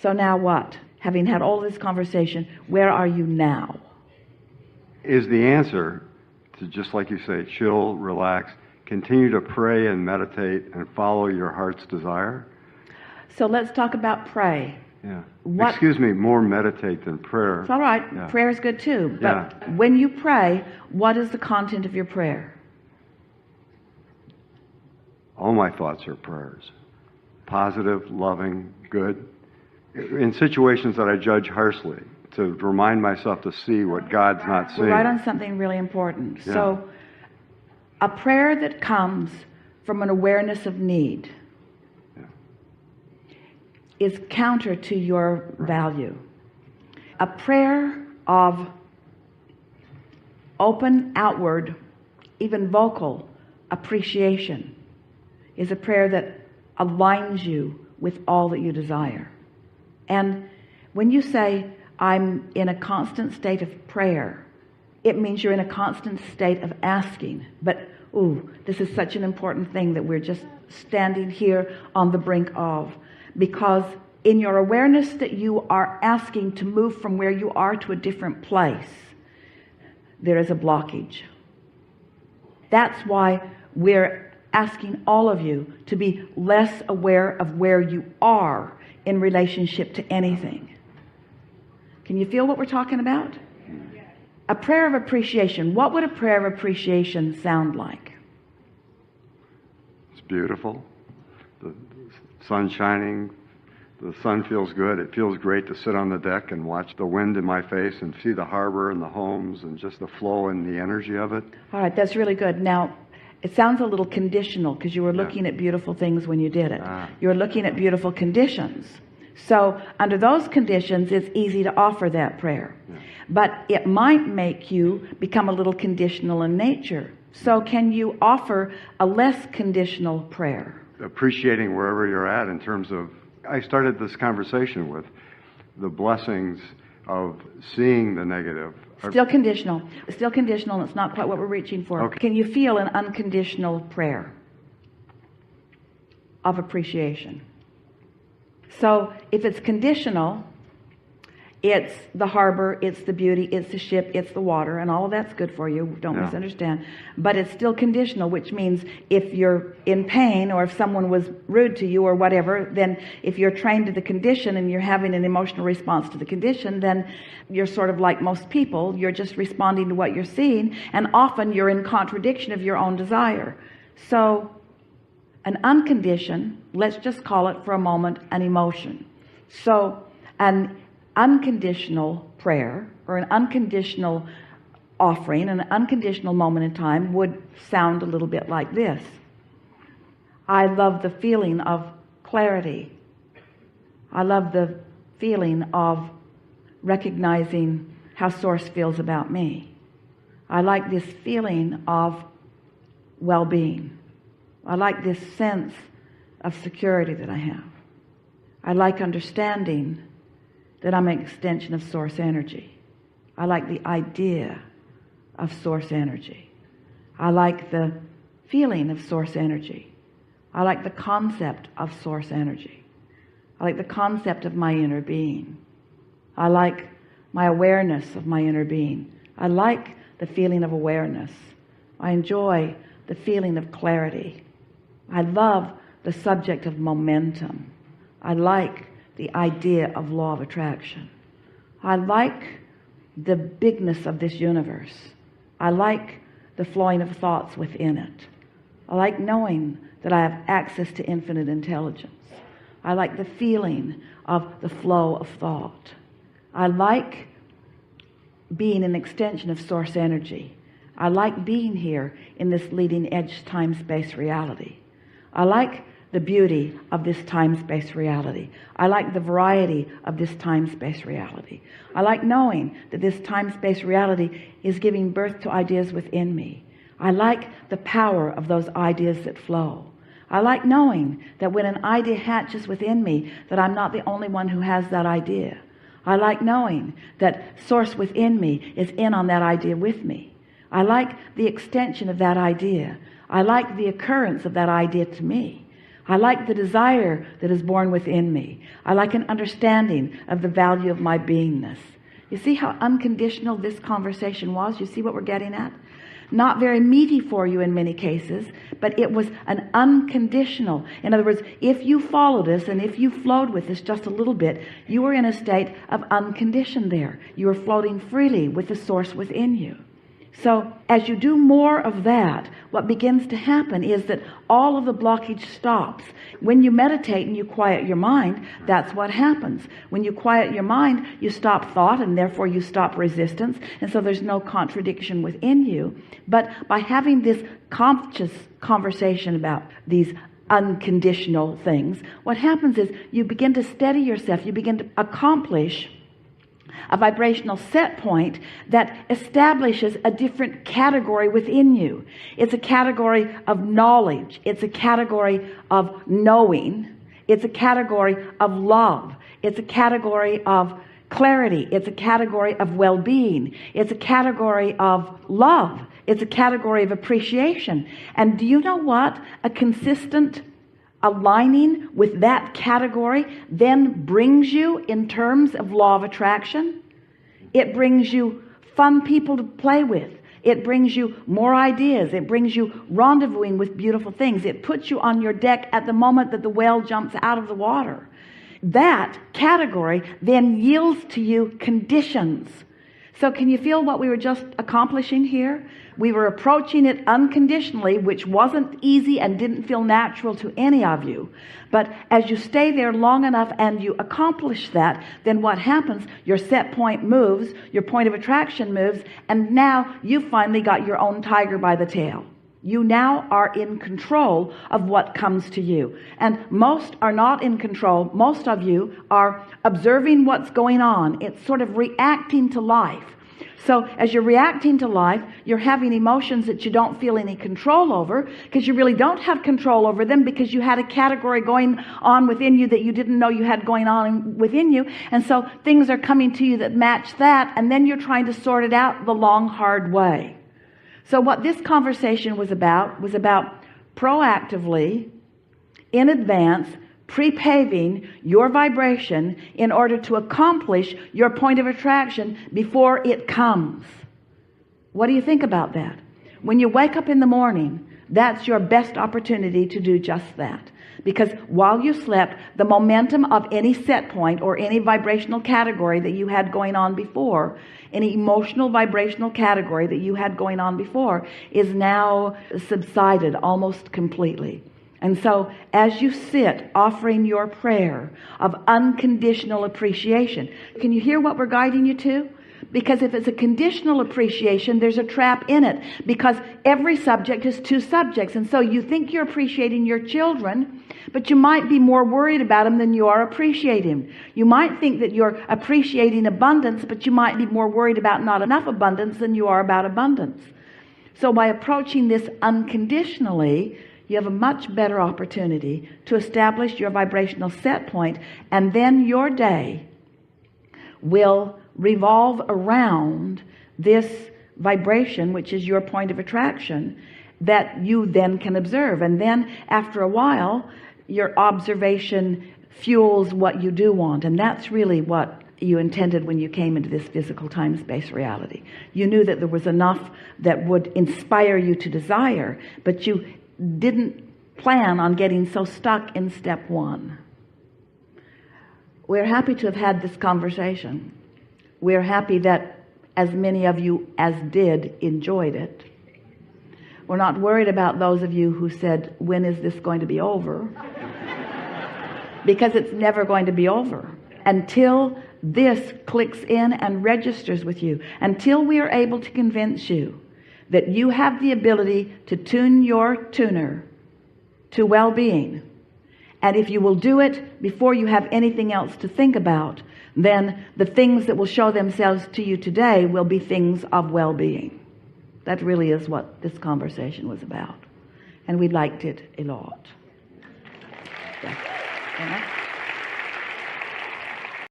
So now what? Having had all this conversation, where are you now? Is the answer to, just like you say, chill, relax, continue to pray and meditate and follow your heart's desire? So let's talk about pray. Yeah. What? Excuse me, more meditate than prayer. It's all right. Yeah. Prayer is good too. But Yeah. when you pray, what is the content of your prayer? All my thoughts are prayers. Positive, loving, good. In situations that I judge harshly, to remind myself to see what God's not seeing. We're right on something really important. Yeah. So a prayer that comes from an awareness of need is counter to your value. A prayer of open, outward, even vocal appreciation is a prayer that aligns you with all that you desire. And when you say, I'm in a constant state of prayer, it means you're in a constant state of asking. But, ooh, this is such an important thing that we're just standing here on the brink of. Because in your awareness that you are asking to move from where you are to a different place, there is a blockage. That's why we're asking all of you to be less aware of where you are in relationship to anything. Can you feel what we're talking about? A prayer of appreciation. What would a prayer of appreciation sound like? It's beautiful. The sun shining. The sun feels good. It feels great to sit on the deck and watch the wind in my face and see the harbor and the homes and just the flow and the energy of it. All right, that's really good. Now, it sounds a little conditional because you were looking at beautiful things when you did it. You're looking at beautiful conditions. So under those conditions, it's easy to offer that prayer. But it might make you become a little conditional in nature. So can you offer a less conditional prayer? Appreciating wherever you're at in terms of, I started this conversation with the blessings of seeing the negative. Still conditional. Still conditional, and it's not quite what we're reaching for. Okay. Can you feel an unconditional prayer of appreciation? So if it's conditional, it's the harbor, it's the beauty, it's the ship, it's the water, and all of that's good for you. Don't misunderstand. But it's still conditional, which means if you're in pain or if someone was rude to you or whatever, then if you're trained to the condition and you're having an emotional response to the condition, then you're sort of like most people. You're just responding to what you're seeing, and often you're in contradiction of your own desire. So an unconditioned, let's just call it for a moment, an emotion. So an unconditional prayer or an unconditional offering, an unconditional moment in time would sound a little bit like this. I love the feeling of clarity. I love the feeling of recognizing how Source feels about me. I like this feeling of well-being. I like this sense of security that I have. I like understanding that I'm an extension of Source energy. I like the idea of Source energy. I like the feeling of Source energy. I like the concept of Source energy. I like the concept of my inner being. I like my awareness of my inner being. I like the feeling of awareness. I enjoy the feeling of clarity. I love the subject of momentum. I like the idea of law of attraction. I like the bigness of this universe. I like the flowing of thoughts within it. I like knowing that I have access to infinite intelligence. I like the feeling of the flow of thought. I like being an extension of Source energy. I like being here in this leading edge time-space reality. I like the beauty of this time-space reality. I like the variety of this time-space reality. I like knowing that this time-space reality is giving birth to ideas within me. I like the power of those ideas that flow. I like knowing that when an idea hatches within me, that I'm not the only one who has that idea. I like knowing that Source within me is in on that idea with me. I like the extension of that idea. I like the occurrence of that idea to me. I like the desire that is born within me. I like an understanding of the value of my beingness. You see how unconditional this conversation was? You see what we're getting at? Not very meaty for you in many cases, but it was an unconditional. In other words, if you followed us and if you flowed with us just a little bit, you were in a state of unconditioned there. You were floating freely with the source within you. So as you do more of that, what begins to happen is that all of the blockage stops. When you meditate and you quiet your mind, that's what happens. When you quiet your mind, you stop thought, and therefore you stop resistance, and so there's no contradiction within you. But by having this conscious conversation about these unconditional things, what happens is you begin to steady yourself. You begin to accomplish a vibrational set point that establishes a different category within you. It's a category of knowledge. It's a category of knowing. It's a category of love. It's a category of clarity. It's a category of well-being. It's a category of love. It's a category of appreciation. And do you know what? A consistent aligning with that category then brings you in terms of law of attraction. It brings you fun people to play with. It brings you more ideas. It brings you rendezvousing with beautiful things. It puts you on your deck at the moment that the whale jumps out of the water. That category then yields to you conditions. So can you feel what we were just accomplishing here? We were approaching it unconditionally, which wasn't easy and didn't feel natural to any of you. But as you stay there long enough and you accomplish that, then what happens? Your set point moves, your point of attraction moves, and now you finally got your own tiger by the tail. You now are in control of what comes to you. And most are not in control. Most of you are observing what's going on. It's sort of reacting to life. So as you're reacting to life, you're having emotions that you don't feel any control over, because you really don't have control over them, because you had a category going on within you that you didn't know you had going on within you. And so things are coming to you that match that, and then you're trying to sort it out the long, hard way. So what this conversation was about proactively, in advance, pre-paving your vibration in order to accomplish your point of attraction before it comes. What do you think about that? When you wake up in the morning, that's your best opportunity to do just that. Because while you slept, the momentum of any set point or any vibrational category that you had going on before, any emotional vibrational category that you had going on before, is now subsided almost completely. And so as you sit offering your prayer of unconditional appreciation, can you hear what we're guiding you to? Because if it's a conditional appreciation, there's a trap in it, because every subject is two subjects. And so you think you're appreciating your children, but you might be more worried about them than you are appreciating. You might think that you're appreciating abundance, but you might be more worried about not enough abundance than you are about abundance. So by approaching this unconditionally, you have a much better opportunity to establish your vibrational set point, and then your day will revolve around this vibration, which is your point of attraction, that you then can observe. And then after a while, your observation fuels what you do want. And that's really what you intended when you came into this physical time-space reality. You knew that there was enough that would inspire you to desire, but you didn't plan on getting so stuck in step one. We're happy to have had this conversation. We're happy that as many of you as did enjoyed it. We're not worried about those of you who said, when is this going to be over? Because it's never going to be over until this clicks in and registers with you, until we are able to convince you that you have the ability to tune your tuner to well-being. And if you will do it before you have anything else to think about, then the things that will show themselves to you today will be things of well-being. That really is what this conversation was about. And we liked it a lot. Yeah.